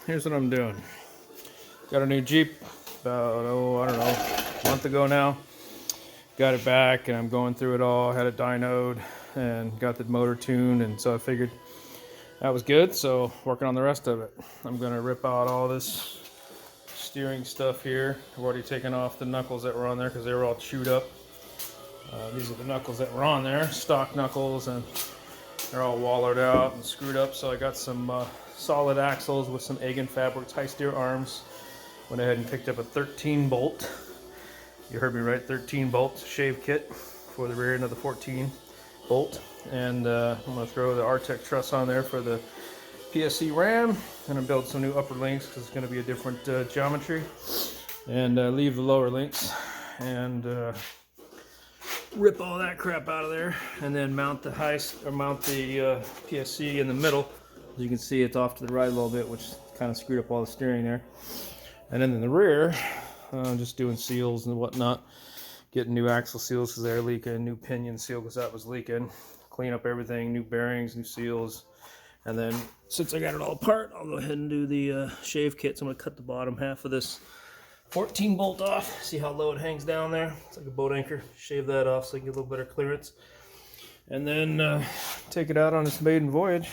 here's what I'm doing. Got a new Jeep about, I don't know, a month ago now. Got it back and I'm going through it all. Had it dynoed and got the motor tuned, and so I figured that was good, so working on the rest of it. I'm gonna rip out all this steering stuff here. I've already taken off the knuckles that were on there because they were all chewed up. These are the knuckles that were on there, stock knuckles, and they're all wallowed out and screwed up. So I got some solid axles with some Egan Fabrics high steer arms. Went ahead and picked up a 13 bolt. You heard me right, 13 bolt shave kit for the rear end of the 14 bolt. And I'm gonna throw the Artec truss on there for the PSC ram. Gonna build some new upper links because it's gonna be a different geometry. And leave the lower links and rip all that crap out of there, and then mount the PSC in the middle. As you can see, it's off to the right a little bit, which kind of screwed up all the steering there. And then in the rear, just doing seals and whatnot, getting new axle seals because they're leaking, new pinion seal because that was leaking, clean up everything, new bearings, new seals. And then since I got it all apart, I'll go ahead and do the shave kit. So I'm going to cut the bottom half of this 14 bolt off. See how low it hangs down there? It's like a boat anchor. Shave that off so I can get a little better clearance. And then take it out on its maiden voyage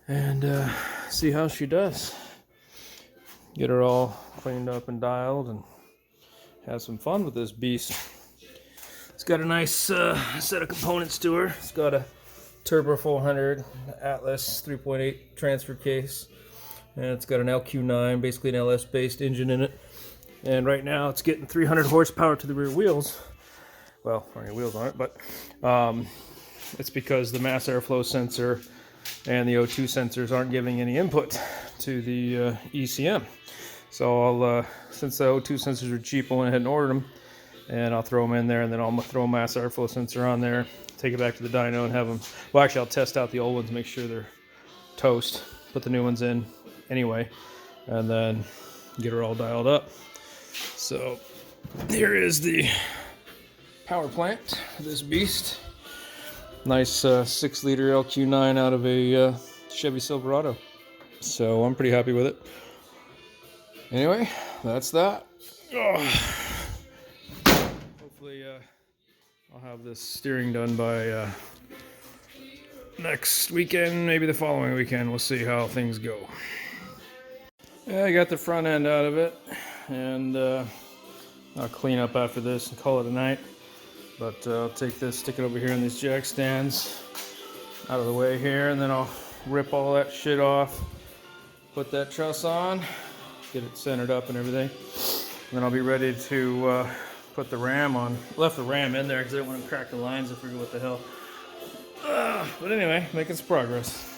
and see how she does. Get her all cleaned up and dialed and have some fun with this beast. It's got a nice set of components to her. It's got a Turbo 400 Atlas 3.8 transfer case. And it's got an LQ9, basically an LS-based engine in it. And right now it's getting 300 horsepower to the rear wheels. Well, there aren't any wheels on it, but it's because the mass airflow sensor and the O2 sensors aren't giving any input to the ECM. So I'll, since the O2 sensors are cheap, I went ahead and ordered them. And I'll throw them in there, and then I'll throw a mass airflow sensor on there, take it back to the dyno and have them, well actually I'll test out the old ones, make sure they're toast, put the new ones in anyway, and then get her all dialed up. So here is the power plant for this beast. Nice 6-liter LQ9 out of a Chevy Silverado. So I'm pretty happy with it. Anyway, that's that. Hopefully I'll have this steering done by next weekend, maybe the following weekend. We'll see how things go. Yeah, I got the front end out of it, and I'll clean up after this and call it a night. But I'll take this, stick it over here in these jack stands out of the way here, and then I'll rip all that shit off, put that truss on, get it centered up and everything. And then I'll be ready to put the ram on. Left the ram in there because I didn't want to crack the lines. I figured what the hell. But anyway, making some progress.